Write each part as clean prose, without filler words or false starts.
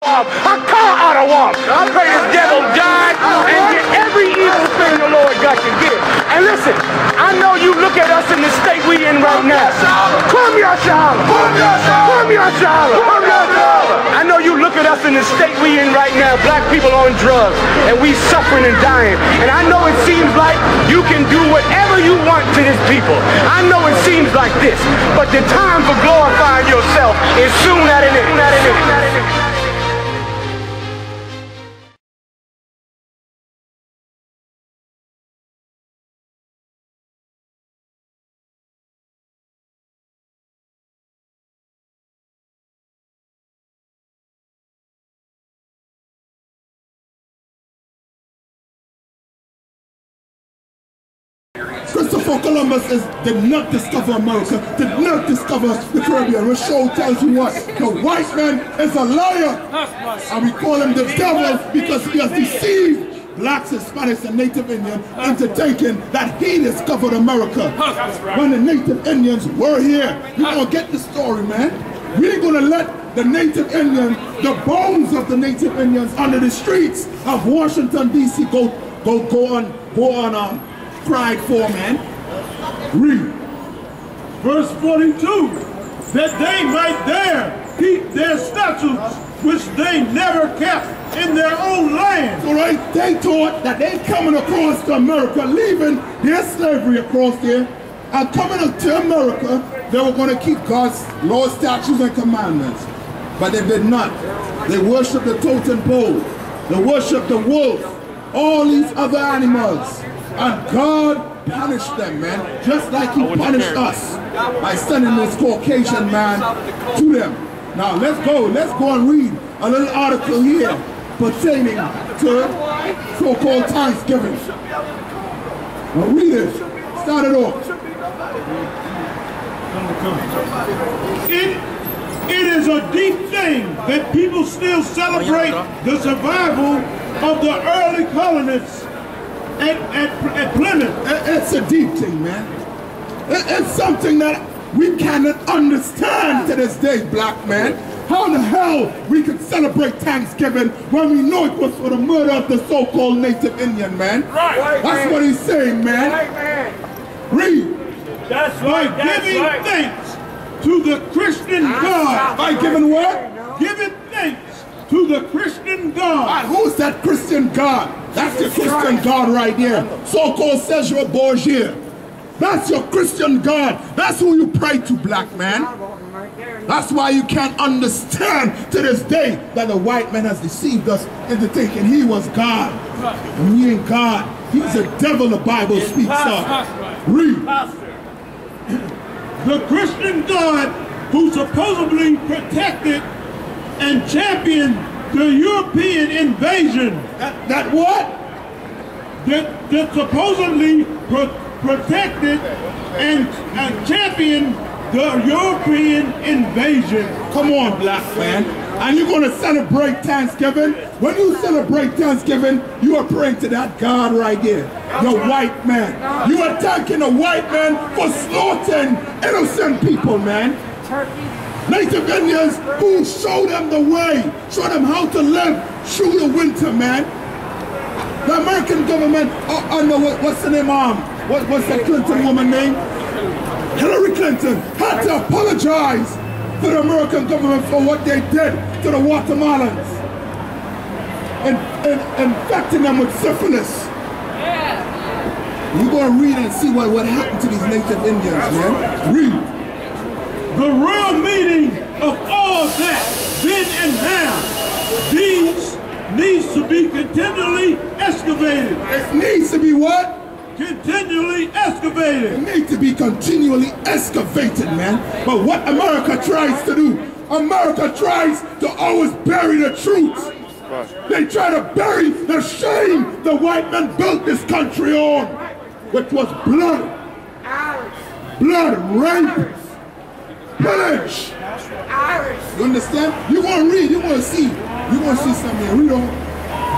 A car out of one. I pray this devil die and get every evil thing the Lord got to give. And listen, I know you look at us in the state we in right now. Come here, SHALAM. Come here, SHALAM. I know you look at us in the state we in right now. Black people on drugs and we suffering and dying. And I know it seems like you can do whatever you want to this people. I know it seems like this, but the time for glorifying yourself is soon at an end. Christopher Columbus did not discover America, did not discover the Caribbean. The show tells you what? The white man is a liar. And we call him the devil because he has deceived blacks, Hispanics, and Native Indians into thinking that he discovered America. When the Native Indians were here. You're going to get the story, man. We ain't going to let the Native Indians, the bones of the Native Indians under the streets of Washington, D.C. go on cried for, man. Read. Verse 42. That they might there keep their statutes which they never kept in their own land. So right, they thought that they coming across to America, leaving their slavery across there, and coming to America, they were going to keep God's laws, statutes, and commandments. But they did not. They worshiped the totem pole. They worshiped the wolf. All these other animals. And God punished them, man, just like he punished us by sending this Caucasian man to them. Now let's go and read a little article here pertaining to so-called Thanksgiving. Now read it. Start it off. It is a deep thing that people still celebrate the survival of the early colonists at Plymouth. It's a deep thing, man. It's something that we cannot understand to this day, black man. How the hell we could celebrate Thanksgiving when we know it was for the murder of the so-called Native Indian, man? Right. That's what he's saying, man. Right, man. Read. That's right. By giving thanks to the Christian God. By giving what? Giving thanks to the Christian God. Who's that Christian God? That's the Christian God right there. So-called Cesare Borgia. That's your Christian God. That's who you pray to, black man. That's why you can't understand to this day that the white man has deceived us into thinking he was God. And he ain't God. He's a devil the Bible speaks of. Read. The Christian God who supposedly protected and championed the European invasion. That what? That supposedly protected and championed the European invasion. Come on, black man. And you're going to celebrate Thanksgiving? When you celebrate Thanksgiving, you are praying to that God right there, the white man. You are thanking the white man for slaughtering innocent people, man. Native Indians who showed them the way, showed them how to live through the winter, man. The American government, under what's the name, what's the Clinton woman name? Hillary Clinton had to apologize to the American government for what they did to the Guatemalans. Infecting them with syphilis. You go and read and see what happened to these Native Indians, man. Read. The real meaning of all that, then and now, these needs to be continually excavated. It needs to be what? Continually excavated. It needs to be continually excavated, man. But what America tries to do, America tries to always bury the truth. They try to bury the shame the white man built this country on, which was blood, rape, pillage. You understand? You want to read, you want to see. You want to see something here. Read on.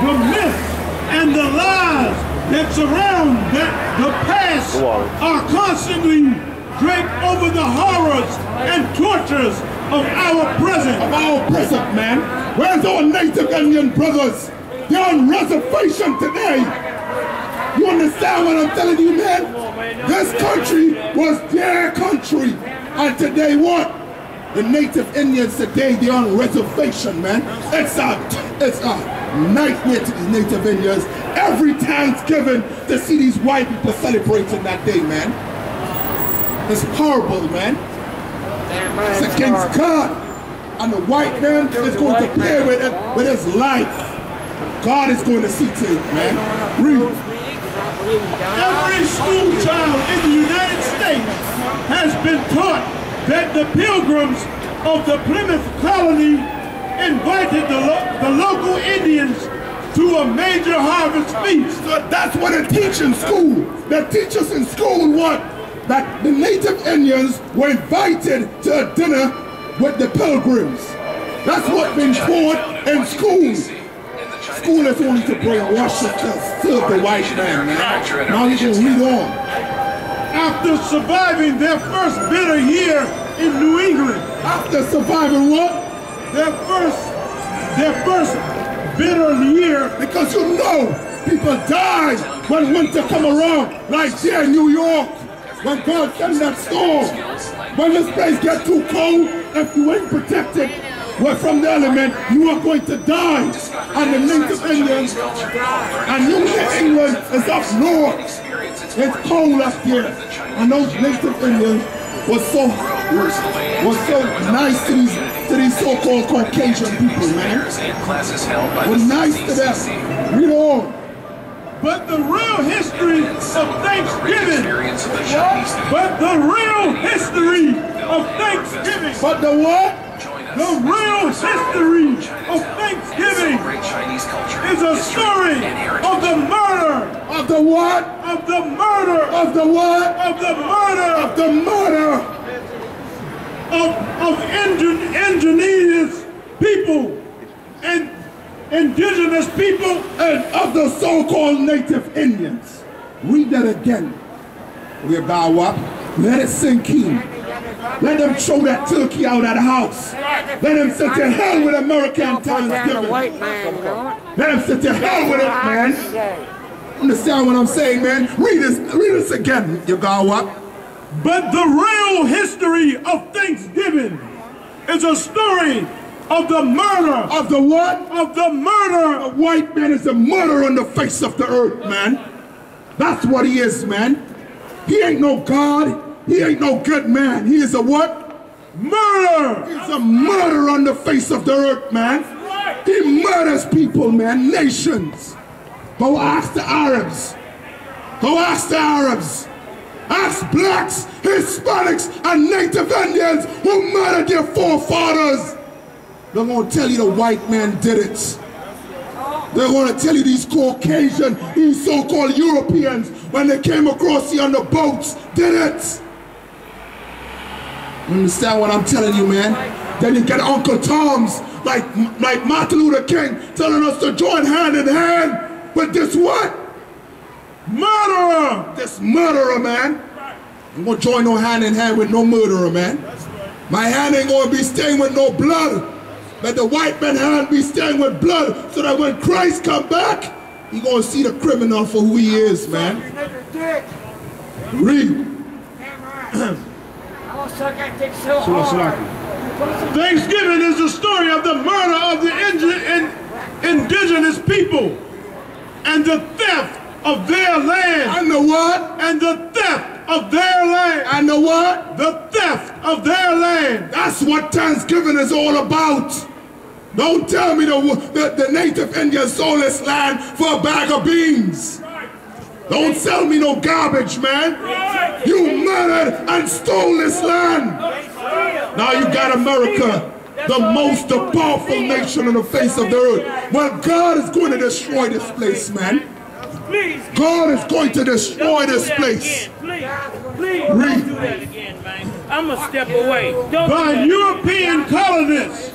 The myths and the lies that surround the past are constantly draped over the horrors and tortures of our present. Of our present, man. Where's our Native Indian brothers? They're on reservation today. You understand what I'm telling you, man? This country was their country. And today what? The Native Indians today, they're on reservation, man. It's a nightmare to these Native Indians. Every Thanksgiving to see these white people celebrating that day, man. It's horrible, man. It's against God. And the white man is going to play with his life. God is going to see to it, man. Read. Every school child in the United States has been taught that the Pilgrims of the Plymouth colony invited the local Indians to a major harvest feast. So that's what they teach in school. They teach us in school what? That the Native Indians were invited to a dinner with the Pilgrims. That's what's been taught in school. School is only to brainwash us to serve the white man, man. Now you can read on. After surviving their first bitter year in New England. After surviving what? Their first bitter year. Because you know, people die when winter come around, like here in New York. When God sends that storm. When this place gets too cold, if you ain't protected from the element, you are going to die. And the Native Indians and New England is up north. It's cold up here. And those Native Indians was so nice to these so-called Caucasian people, man. Was nice to them. Read on. But the real history of Thanksgiving. But the real history of Thanksgiving. But the what? The real history of Thanksgiving is a story of the murder. Of the what? Of the murder. Of the what? Of the murder. Of the murder. Of indigenous people and indigenous people and of the so-called Native Indians. Read that again. We're about what? Let it sink in. Let them throw that turkey out of the house. Let them sit to hell with American Thanksgiving. Let them sit to hell with it, man. Understand what I'm saying, man? Read this again, you got what? But the real history of Thanksgiving is a story of the murder. Of the what? Of the murder. A white man is a murderer on the face of the earth, man. That's what he is, man. He ain't no God. He ain't no good man. He is a what? Murder. He's a murderer on the face of the earth, man. He murders people, man. Nations. Go ask the Arabs. Go ask the Arabs. Ask blacks, Hispanics, and Native Indians who murdered their forefathers. They're going to tell you the white man did it. They're going to tell you these Caucasian, these so-called Europeans, when they came across here on the boats, did it. You understand what I'm telling you, man? Then you get Uncle Toms, like Martin Luther King, telling us to join hand in hand with this what? Murderer! This murderer, man. I'm going to join no hand in hand with no murderer, man. My hand ain't going to be stained with no blood. But the white man's hand be stained with blood so that when Christ come back, he going to see the criminal for who he is, man. Read. Thanksgiving is the story of the murder of the indigenous people and the theft of their land. And the what? And the theft of their land. And the what? The theft of their land. That's what Thanksgiving is all about. Don't tell me the Native Indians sold this land for a bag of beans. Don't sell me no garbage, man. You murdered and stole this land. Now you got America, the most powerful nation on the face of the earth. Well, God is going to destroy this place, man. God is going to destroy this place. Please don't do that again, man. I'm going to step away. By European colonists.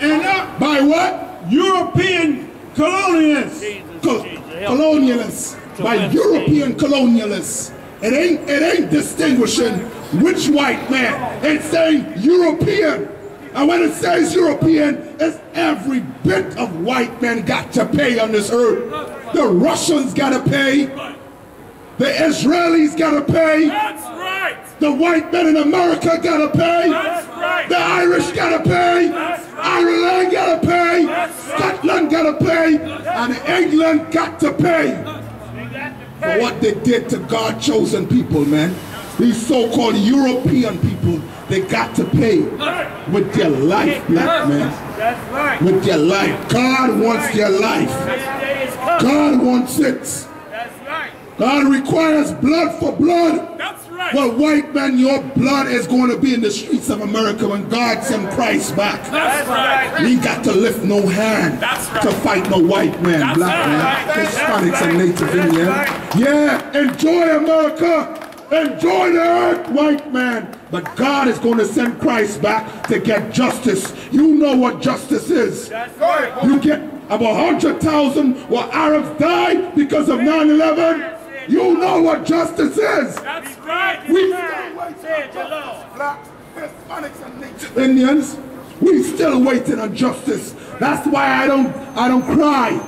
And by what? European colonialists. Colonialists. By European colonialists. It ain't distinguishing which white man. It's saying European. And when it says European, it's every bit of white men got to pay on this earth. The Russians got to pay. The Israelis got to pay. That's right. The white men in America got to pay. That's right. The Irish got to pay. That's right. Ireland got to pay. That's right. Scotland got to pay. And England got to pay for what they did to God-chosen people, man. These so-called European people, they got to pay with their life, black man. That's right. With their life. God wants their life. God wants it. That's right. God requires blood for blood. That's right. Well, white man, your blood is going to be in the streets of America when God sends Christ back. That's right. We got to lift no hand to fight no white man, black man, Hispanics and Native Indian. Yeah, enjoy America. Enjoy the earth, white man. But God is going to send Christ back to get justice. You know what justice is. That's right. You get about 100,000 where Arabs died because of 9/11. You know what justice is. That's right. We Black, Hispanics and Native Indians, we still waiting on justice. That's why I don't cry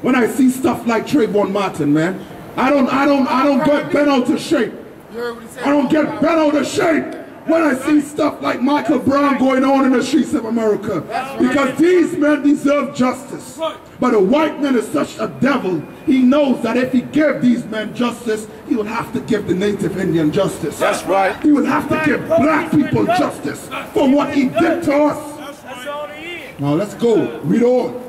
when I see stuff like Trayvon Martin, man. I don't get bent out of shape. I don't get bent out of shape when I see stuff like Michael Brown going on in the streets of America. Because these men deserve justice. But a white man is such a devil, he knows that if he gives these men justice, he will have to give the Native Indian justice. That's right. He will have to give black people justice for what he did to us. That's all he is. Now let's go. Read on.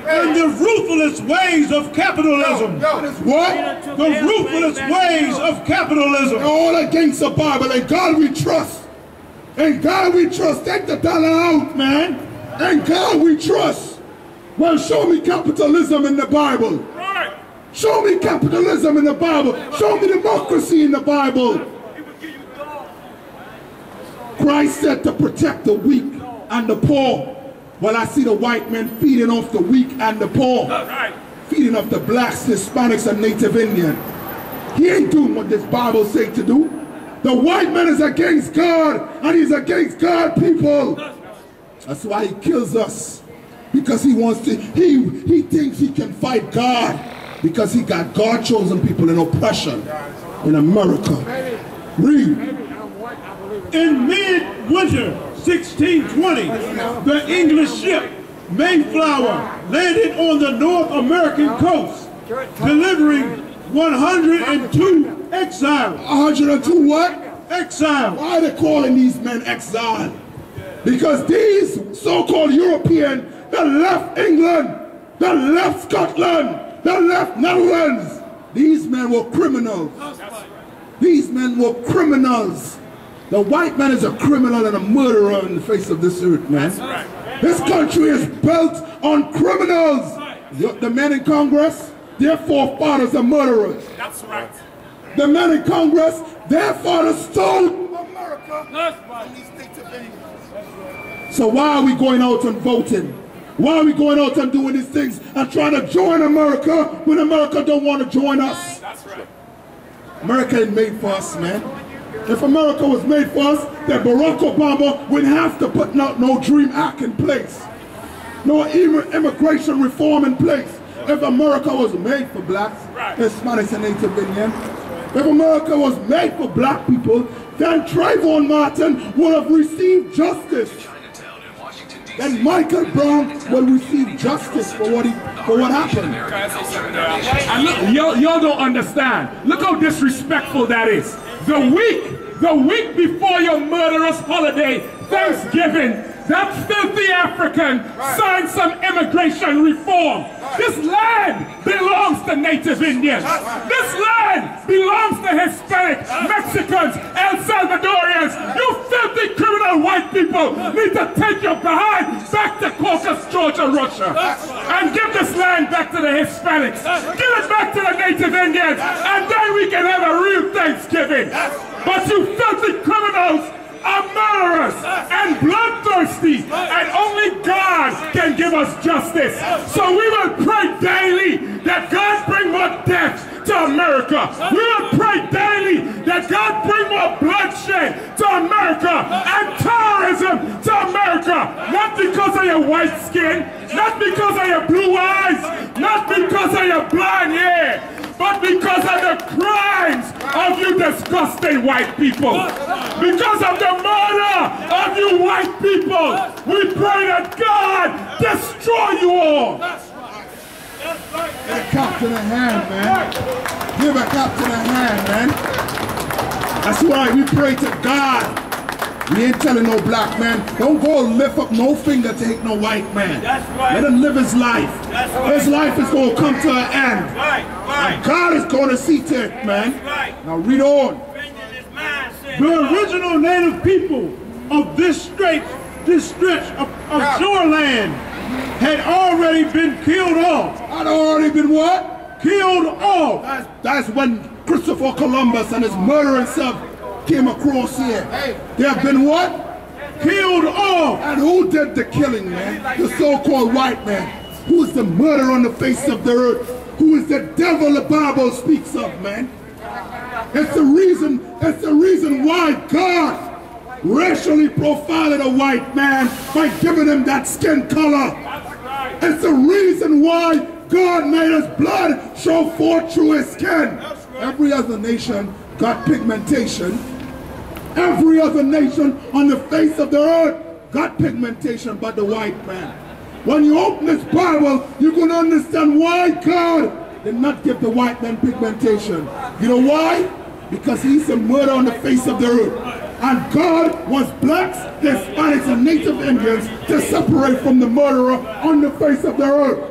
And the ruthless ways of capitalism. What? The ruthless ways of capitalism. All against the Bible. And God we trust. And God we trust. Take the dollar out, man. And God we trust. Well, show me capitalism in the Bible. Right. Show me capitalism in the Bible. Show me democracy in the Bible. Christ said to protect the weak and the poor. Well, I see the white men feeding off the weak and the poor. Right. Feeding off the blacks, Hispanics, and Native Indian. He ain't doing what this Bible says to do. The white man is against God, and he's against God people. That's why he kills us. Because he wants to, he thinks he can fight God. Because he got God-chosen people in oppression in America. Read. In mid-winter 1620, the English ship Mayflower landed on the North American coast, delivering 102 exiles. 102 what? Exiles. Why are they calling these men exile? Because these so-called European, they left England, they left Scotland, they left Netherlands. These men were criminals. These men were criminals. The white man is a criminal and a murderer in the face of this earth, man. This country is built on criminals. The men in Congress, their forefathers are murderers. That's right. The men in Congress, their fathers stole America from these Native Indians. So why are we going out and voting? Why are we going out and doing these things and trying to join America when America don't want to join us? That's right. America ain't made for us, man. If America was made for us, then Barack Obama wouldn't have to put no DREAM Act in place. No immigration reform in place. If America was made for blacks, Hispanics and Native Indian, if America was made for black people, then Trayvon Martin would have received justice. Then Michael Brown will receive justice for what happened. And look, y'all don't understand. Look how disrespectful that is. The week before your murderous holiday, Thanksgiving, that filthy African signed some immigration reform. This land belongs to Native Indians. This land belongs to Hispanic, Mexicans, El Salvadorians. You filthy criminal white people need to take your behind back to Caucasus, Georgia, Russia, and give this land back to the Hispanics. Give it back to the Native Indians, and then we can have a real Thanksgiving. But you filthy criminals are murderers and bloodthirsty, and only God can give us justice. So we will pray daily that God bring more death to to America. We will pray daily that God bring more bloodshed to America and terrorism to America. Not because of your white skin, not because of your blue eyes, not because of your blonde hair, but because of the crimes of you disgusting white people. Because of the murder of you white people. We pray that God destroy you all. Give a captain a hand, man. Give a captain a hand, man. That's why we pray to God. We ain't telling no black man, don't go lift up no finger to hate no white man. That's right. Let him live his life. That's right. His life is going to come to an end. Right, right. And God is going to see to it, man. That's right. Now read on. The original native people of this stretch of shoreland had already been killed off. Had already been what? Killed off. That's when Christopher Columbus and his murdering self came across here. They have been what? Killed off. And who did the killing, man? The so-called white man. Who is the murderer on the face of the earth? Who is the devil the Bible speaks of, man? It's the reason why God racially profiled a white man by giving him that skin color. It's the reason why God made his blood show forth through his skin. Every other nation got pigmentation. Every other nation on the face of the earth got pigmentation but the white man. When you open this Bible, you're going to understand why God did not give the white man pigmentation. You know why? Because he's a murder on the face of the earth. And God wants blacks, Hispanics, and Native Indians to separate from the murderer on the face of the earth.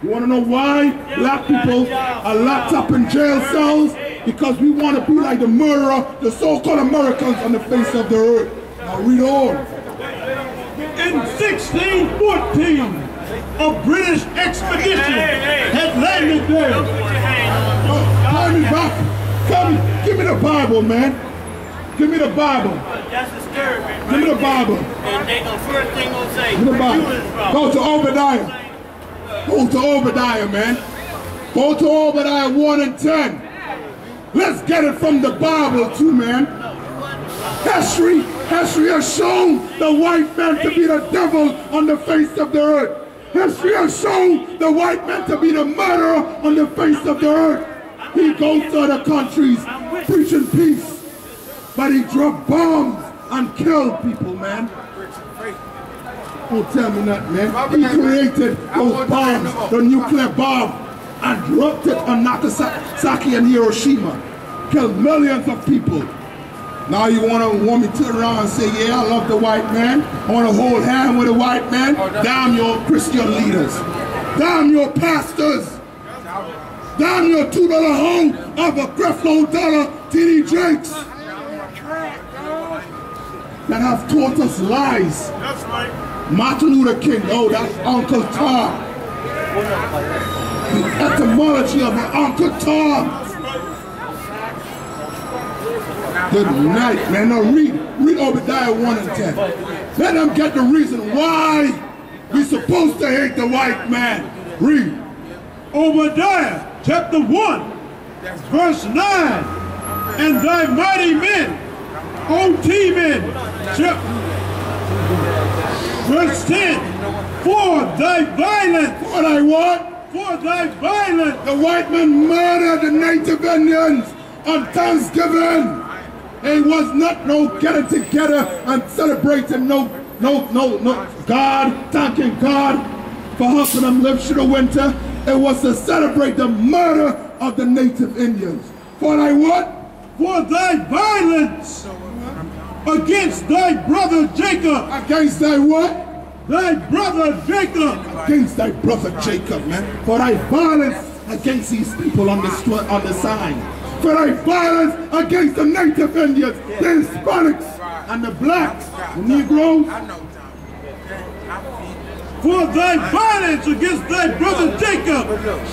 You want to know why black people are locked up in jail cells? Because we want to be like the murderer, the so-called Americans on the face of the earth. Now read on. In 1614, a British expedition had landed there. Call me back. Give me the Bible, man. Give me the Bible. That's disturbing. Give me the Bible. And they the first thing gonna say, Give me the Bible. Go to Obadiah. Go to Obadiah, man. Go to Obadiah 1 and 10. Let's get it from the Bible too, man. History has shown the white man to be the devil on the face of the earth. History has shown the white man to be the murderer on the face of the earth. He goes to other countries preaching peace, but he dropped bombs and killed people, man. Don't tell me that, man. He created those bombs, the nuclear bomb, and dropped it on Nagasaki and Hiroshima. Killed millions of people. Now you want me to turn around and say, yeah, I love the white man. I want to hold hand with the white man. Damn your Christian leaders. Damn your pastors. Damn your $2 home of a Creflo Dollar T.D. Jakes that have taught us lies. That's right. Martin Luther King, oh, that's Uncle Tom. The etymology of an Uncle Tom. Good night, man. Now read Obadiah 1 and 10. Let them get the reason why we're supposed to hate the white man. Read. Obadiah chapter 1, verse 9. And thy mighty men, O T-men, verse 10. For thy violence. For thy what? For thy violence. The white man murdered the Native Indians on Thanksgiving. It was not no getting together and celebrating no God, thanking God for helping them live through the winter. It was to celebrate the murder of the Native Indians. For thy what? For thy violence against thy brother Jacob. Against thy what? Thy brother Jacob. Against thy brother Jacob, man. For thy violence against these people on the sign. For thy violence against the Native Indians, the Hispanics, and the blacks, the Negroes. For thy violence against thy brother Jacob,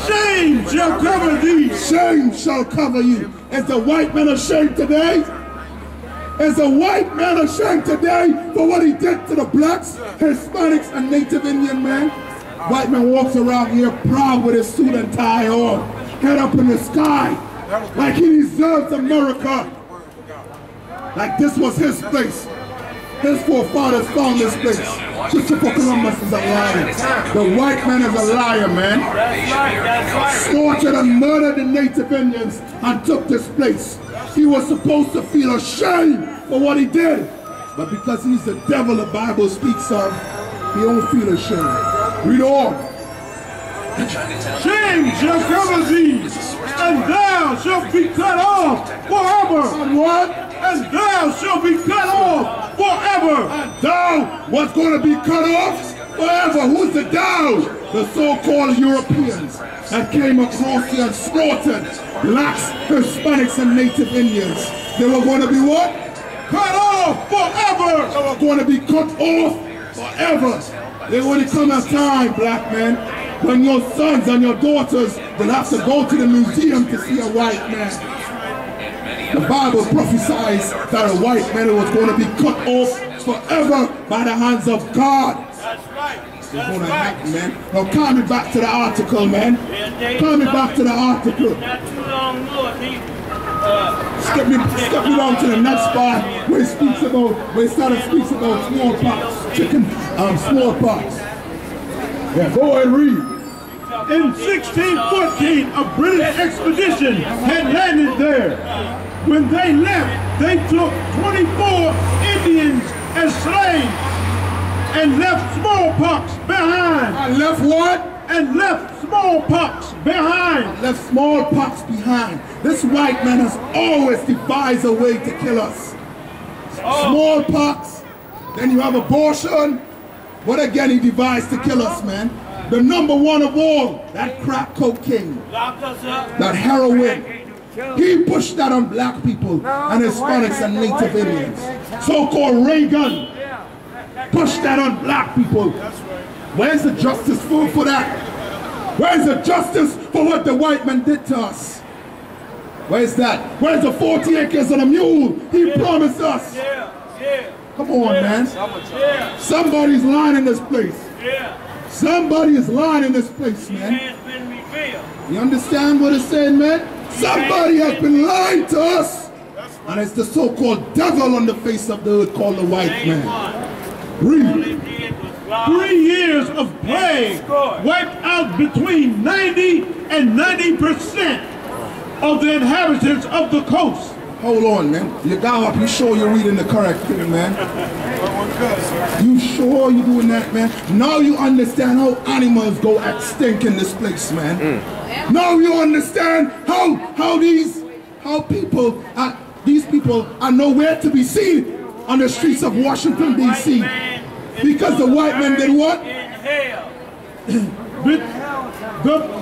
shame shall cover thee. Shame shall cover you. Is the white man ashamed today? Is the white man ashamed today for what he did to the blacks, Hispanics, and Native Indian men? White man walks around here proud with his suit and tie on. head up in the sky, like he deserves America. Like this was his place. His forefathers found this place. Christopher Columbus is a liar. The white man is a liar, man. Slaughtered and murdered the native Indians and took this place. He was supposed to feel ashamed for what he did. But because he's the devil the Bible speaks of, he don't feel ashamed. Read on. Shame shall cover thee, and thou shalt be cut off forever. And what? And thou shalt be cut off forever. And thou was going to be cut off forever. Who's the thou? The so-called Europeans that came across here and slaughtered blacks, Hispanics, and Native Indians. They were going to be what? Cut off forever. They were going to be cut off forever. There will come a time, black men, when your sons and your daughters will have to go to the museum to see a white man. The Bible prophesies that a white man was going to be cut off forever by the hands of God. That's right. It's going to happen, man. Now call me back to the article, man. Call me back to the article. Not too long north, he Step me down to the next part where it speaks about, where it started speaks about smallpox, smallpox. Yeah, go ahead and read. In 1614, a British expedition had landed there. When they left, they took 24 Indians as slaves and left smallpox behind. I left what? And left smallpox behind. Left smallpox behind. This white man has always devised a way to kill us. Smallpox, then you have abortion. What again he devised to kill us, man? The number one of all, that crack cocaine, that heroin. He pushed that on black people and Hispanics and Native Indians. So-called Reagan pushed that on black people. Where's the justice for that? Where's the justice for what the white man did to us? Where's that? Where's the 40 acres and a mule he promised us? Come on, man. Somebody's lying in this place. Somebody is lying in this place, man. You understand what it's saying, man? Somebody has been lying to us. And it's the so-called devil on the face of the earth called the white man. Read. 3 years of plague wiped out between 90 and 90% of the inhabitants of the coast. Hold on, man. You got up. You sure you're reading the correct thing, man? You sure you're doing that, man? Now you understand how animals go extinct in this place, man. Now you understand how these people are nowhere to be seen on the streets of Washington, D.C. Because the white man did what?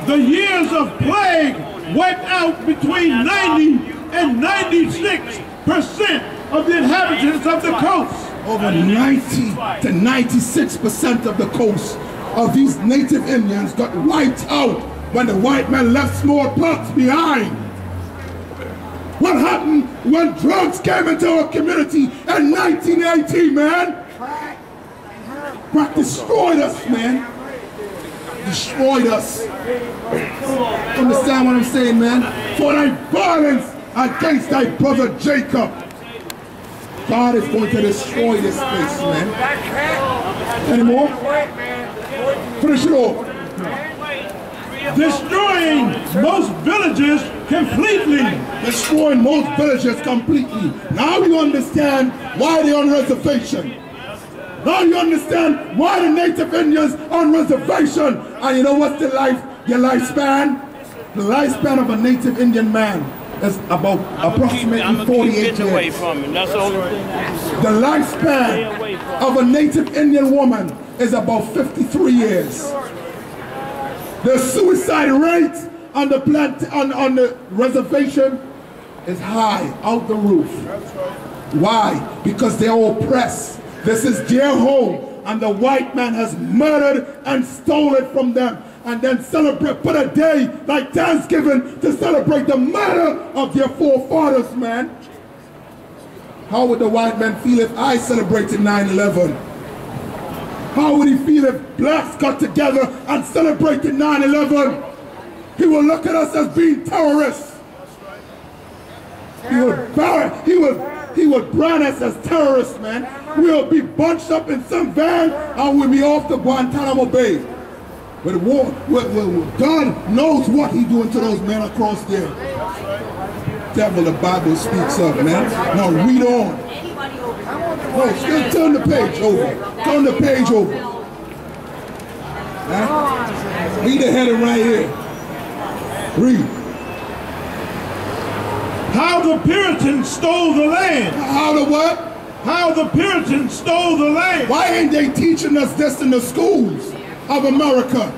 The years of plague wiped out between 90 and 96% of the inhabitants of the coast. Over 90 to 96% of the coast of these native Indians got wiped out when the white man left smallpox behind. What happened when drugs came into our community in 1980, man? Crack destroyed us, man. Destroyed us. Understand what I'm saying, man? For thy violence against thy brother Jacob, God is going to destroy this place, man. Any more? Finish it off. Destroying most villages completely. Destroying most villages completely. Now you understand why they're on reservation. Now you understand why the Native Indians on reservation. And you know what's your lifespan? The lifespan of a Native Indian man is about approximately 48 years. Away from it. That's the only thing. The lifespan of a Native Indian woman is about 53 years. The suicide rate on the reservation is high, out the roof. Why? Because they're oppressed. This is their home, and the white man has murdered and stolen it from them, and then put a day like Thanksgiving to celebrate the murder of their forefathers, man. How would the white man feel if I celebrated 9/11? How would he feel if blacks got together and celebrated 9/11? He will look at us as being terrorists. He will brand us as terrorists, man. We'll be bunched up in some van and we'll be off to Guantanamo Bay. But God knows what he's doing to those men across there. Devil the Bible speaks of, man. Now read on. No, still turn the page over. Turn the page over. Huh? Read the heading right here. Read. How the Puritans stole the land. How the what? How the Puritans stole the land. Why ain't they teaching us this in the schools of America?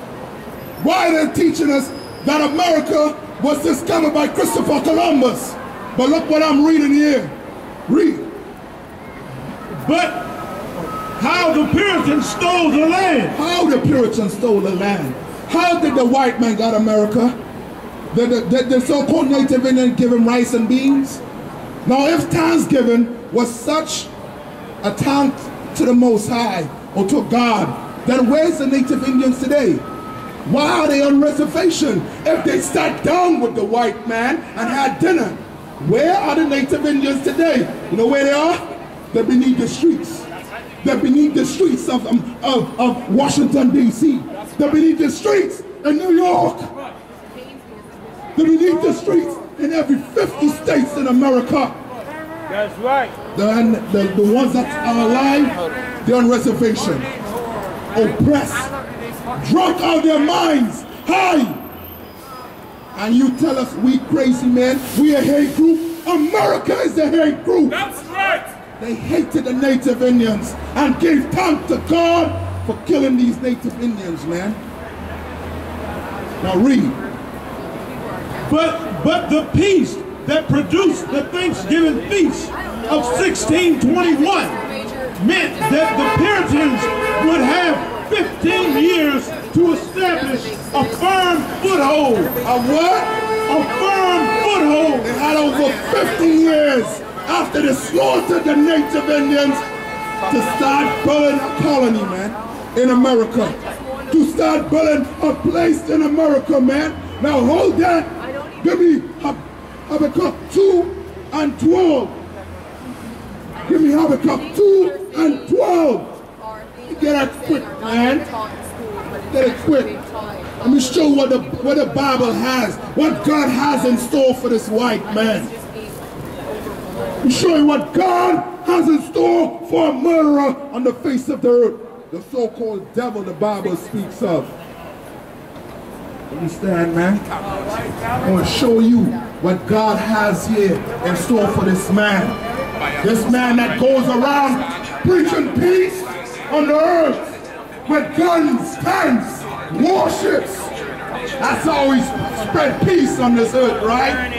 Why are they teaching us that America was discovered by Christopher Columbus? But look what I'm reading here. Read. But how the Puritans stole the land. How the Puritans stole the land. How did the white man got America? The so-called Native Indian give him rice and beans? Now if Thanksgiving was such a thank to the Most High or to God, then where's the Native Indians today? Why are they on reservation? If they sat down with the white man and had dinner, where are the Native Indians today? You know where they are? They're beneath the streets. They're beneath the streets of Washington, D.C. They're beneath the streets in New York. They're beneath the streets in every 50 states in America. That's right. The ones that are alive, they're on reservation. Oppressed. Drunk out of their minds. High. And you tell us we crazy men, we a hate group. America is the hate group. That's right. They hated the Native Indians and gave thanks to God for killing these Native Indians, man. Now read. But the peace that produced the Thanksgiving feast of 1621 meant that the Puritans would have 15 years to establish a firm foothold. A what? A firm foothold. They had over 50 years after they slaughtered the Native Indians to start building a colony, man, in America. To start building a place in America, man. Now hold that. Give me Habakkuk 2 and 12. Give me Habakkuk 2 and 12. Get it quick, man. Get it quick. Let me show what the Bible has, what God has in store for this white man. Let me show you what God has in store for a murderer on the face of the earth. The so-called devil the Bible speaks of. Understand, man? I want to show you what God has here in store for this man. This man that goes around preaching peace on the earth with guns, tanks, warships. That's how we spread peace on this earth, right?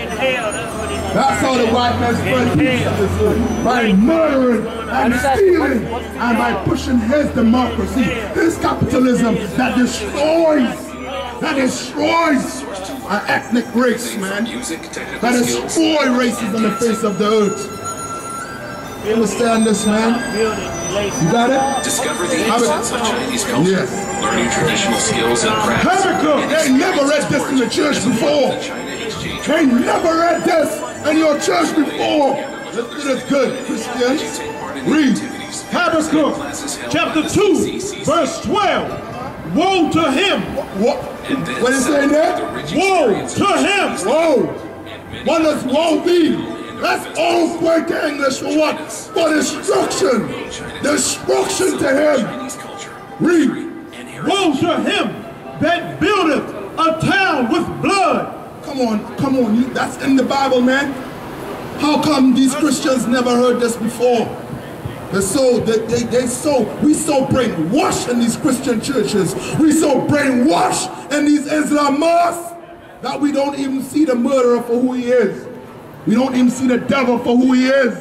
That's how the white man spread peace on this earth. By murdering and stealing and by pushing his democracy, his capitalism that destroys an ethnic race, man. That destroys races on the face of the earth. You understand this, man? You got it? Discover the essence of Chinese culture. Yes. Learn your traditional skills and crafts. Habakkuk, they never read this in the church before. They never read this in your church before. This is good, Christians. Read. Habakkuk chapter 2, verse 12. Woe to him. What is saying there? Woe to him. Woe. What does woe mean? That's all quick English for what? For destruction. Destruction to him. Read. Woe to him that buildeth a town with blood. Come on. That's in the Bible, man. How come these Christians never heard this before? We so brainwashed in these Christian churches. We so brainwashed in these Islam mosques that we don't even see the murderer for who he is. We don't even see the devil for who he is.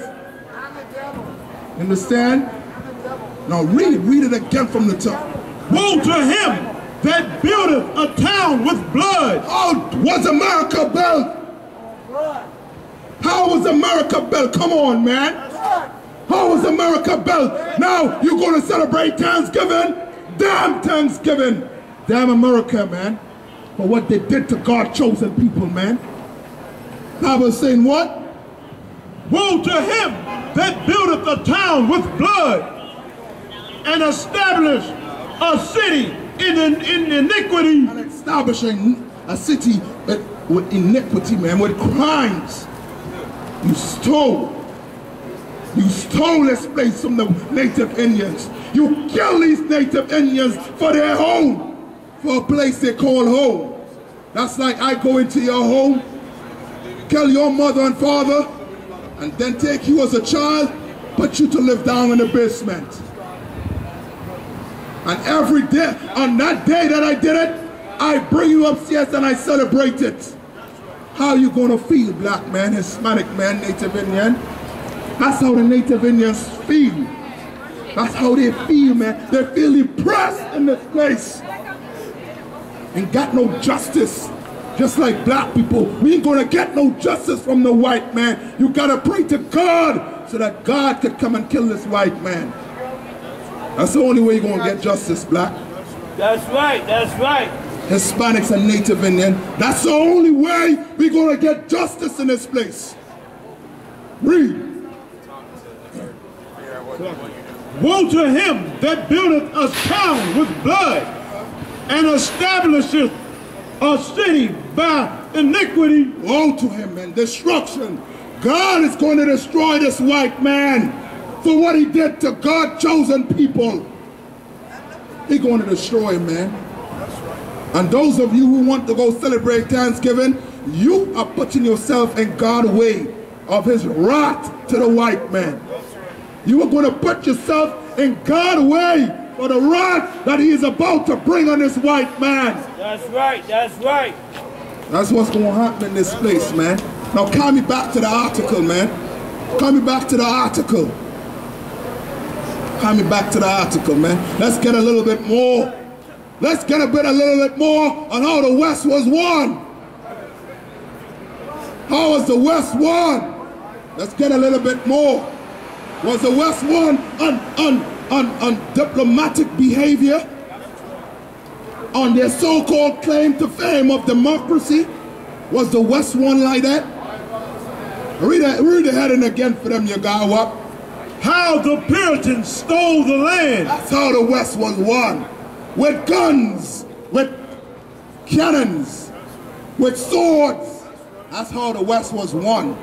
Understand? Now read it again from the top. Woe to him that buildeth a town with blood. How was America built? How was America built? Come on, man. How was America built? Now you're going to celebrate Thanksgiving? Damn Thanksgiving. Damn America, man. for what they did to God's chosen people, man. Bible saying what? Woe to him that buildeth a town with blood and establish a city in iniquity. And establishing a city with iniquity, man, with crimes. You stole this place from the native Indians. You kill these native Indians for their home, for a place they call home. That's like I go into your home, kill your mother and father, and then take you as a child, put you to live down in the basement. And every day, on that day that I did it, I bring you upstairs and I celebrate it. How are you going to feel, black man, Hispanic man, Native Indian? That's how the Native Indians feel. That's how they feel, man. They feel depressed in this place. Ain't got no justice. Just like black people, we ain't gonna get no justice from the white man. You gotta pray to God so that God could come and kill this white man. That's the only way you're gonna get justice, black. That's right, that's right. Hispanics and Native Indian, that's the only way we're gonna get justice in this place. Read. Woe to him that buildeth a town with blood and establisheth a city by iniquity. Woe to him, man. Destruction. God is going to destroy this white man for what he did to God's chosen people. He's going to destroy him, man. And those of you who want to go celebrate Thanksgiving, you are putting yourself in God's way of his wrath to the white man. You are going to put yourself in God's way for the wrath that he is about to bring on this white man. That's right, that's right. That's what's going to happen in this place, man. Now call me back to the article, man. Call me back to the article. Call me back to the article, man. Let's get a little bit more. Let's get a little bit more on how the West was won. How was the West won? Let's get a little bit more. Was the West won on diplomatic behavior? On their so-called claim to fame of democracy? Was the West won like that? Read the heading again for them, you got what? How the Puritans stole the land. That's how the West was won. With guns, with cannons, with swords. That's how the West was won.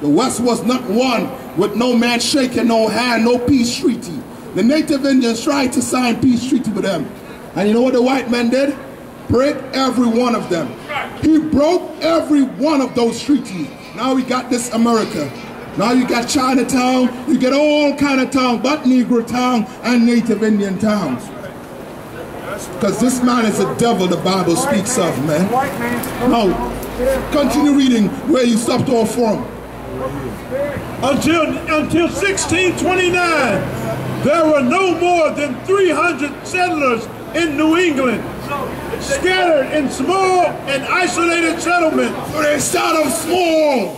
The West was not won with no man shaking no hand, no peace treaty. The Native Indians tried to sign peace treaty with them. And you know what the white man did? Break every one of them. He broke every one of those treaties. Now we got this America. Now you got Chinatown, you get all kind of towns, but Negro town and Native Indian towns. Because this man is a devil the Bible speaks of, man. Now, continue reading where you stopped off from. Until 1629, there were no more than 300 settlers in New England, scattered in small and isolated settlements. So they start off small.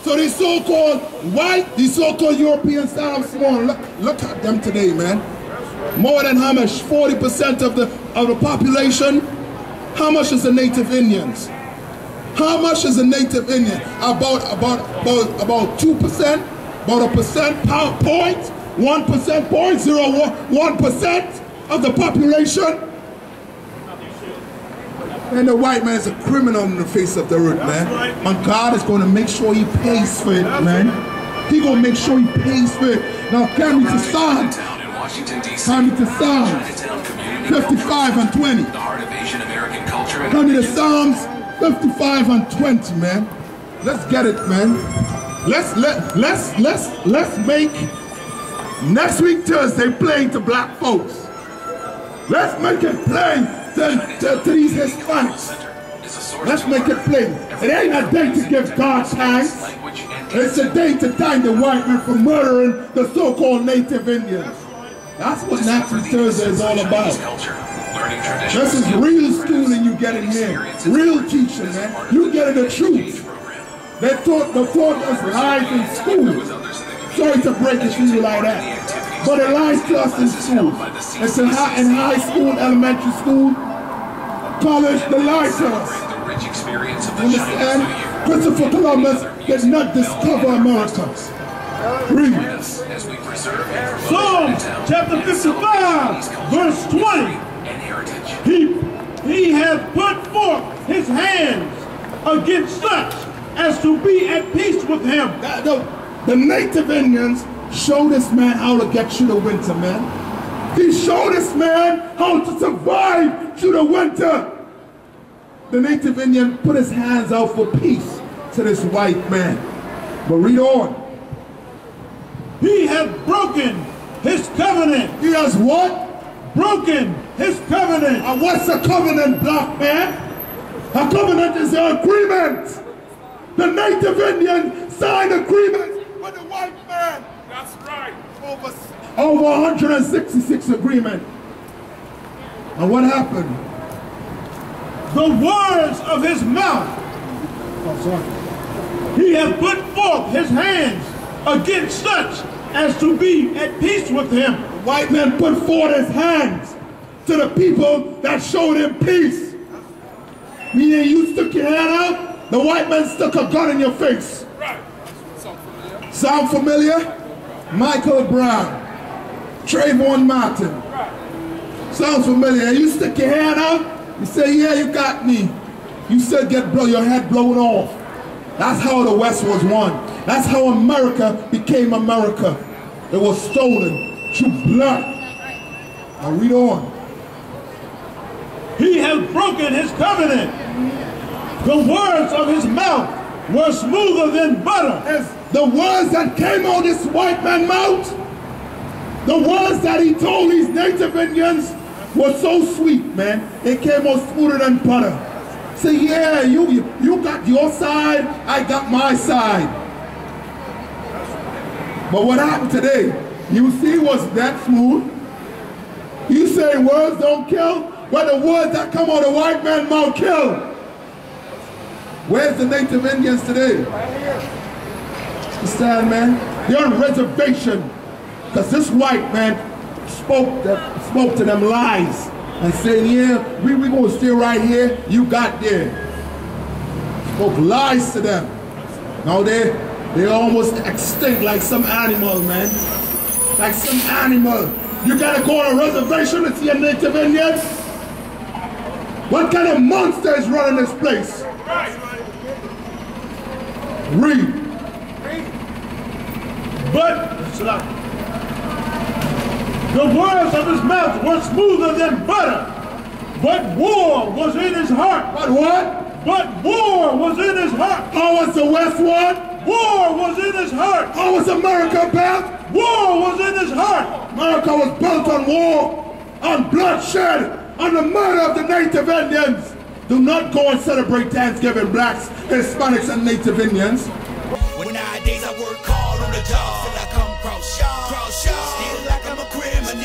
So these so-called white, these so-called Europeans start off small. Look at them today, man. More than how much? 40% of the population. How much is the Native Indians? How much is a Native Indian? About 2%, about a percent point, 1%, 0.01% of the population. And the white man is a criminal in the face of the earth, man. And God is going to make sure he pays for it, man. He's going to make sure he pays for it. Now, carry me to Psalms. Carry me to Psalms 55 and 20. Carry me to Psalms 55 and 20, man. Let's get it, man. Let's make next week Thursday plain to black folks. Let's make it plain to these Hispanics. Let's make it plain. It ain't a day to give God thanks. It's a day to thank the white man for murdering the so-called Native Indians. That's what Next Week Thursday is all about. This is real schooling you get in here. Real teaching, man. You get the truth. They taught us lies in school. Sorry to break it to you like that. But it lies to us in school. It's in high school, elementary school. college, the lighters. The rich experience of the Understand? Chinese New Year. Christopher Columbus did not discover America. Read. As we preserve and promote Psalm Chinatown chapter and 55, celebrate verse 20. and heritage. He has put forth his hands against such as to be at peace with him. The native Indians showed this man how to get through the winter, man. He showed this man how to survive through the winter. The native Indian put his hands out for peace to this white man. But read on. He has broken his covenant. He has what? Broken his covenant. And what's a covenant, black man? A covenant is an agreement. The native Indian signed agreement with the white man. That's right. Over 166 agreement. And what happened? The words of his mouth. He has put forth his hands against such as to be at peace with him. The white man put forth his hands to the people that showed him peace. Meaning you stuck your hand out, the white man stuck a gun in your face. Right. Sound familiar? Michael Brown, Trayvon Martin. Sounds familiar. You stick your hand out, you say, yeah, you got me. You still get your head blown off. That's how the West was won. That's how America became America. It was stolen through blood. Now read on. He has broken his covenant. The words of his mouth were smoother than butter. The words that came out of this white man's mouth, the words that he told these native Indians were so sweet, man. It came out smoother than butter. Say, yeah, you got your side, I got my side. But what happened today? You see what's that smooth? You say words don't kill, but the words that come out of the white man's mouth kill. Where's the native Indians today? Understand, man? They're on reservation because this white man spoke to them lies and said, yeah, we gonna stay right here, you got there. Spoke lies to them. Now they're almost extinct like some animal, man. Like some animal. You gotta go on a reservation to see a native Indian? What kind of monster is running this place? Read. But the words of his mouth were smoother than butter. But war was in his heart. But what? But war was in his heart. How was the West won? War was in his heart. How was America built? War was in his heart. America was built on war, on bloodshed, on the murder of the native Indians. Do not go and celebrate Thanksgiving, blacks, Hispanics, and native Indians. When nowadays I work hard on the job, till I come cross y'all, still like I'm a criminal.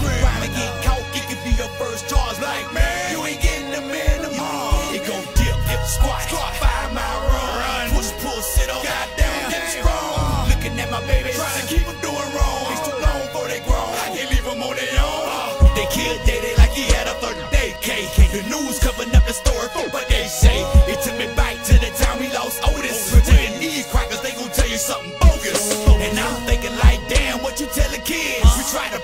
Crime and get caught, it could be your first charge. Like, man, you ain't getting the minimum. It go dip, squat, 5 mile run, push, pull, sit on, goddamn, strong. Looking at my baby, trying to keep them doing wrong. It's too long before they grow, I can't leave them on their own. They killed Daddy like he had a 30-day cake. The news covering up the story, but they say it took me back to the time we lost Otis. Pretending these crackers, they gon' tell you something bogus. And I'm thinking like, damn, what you telling kids? We try to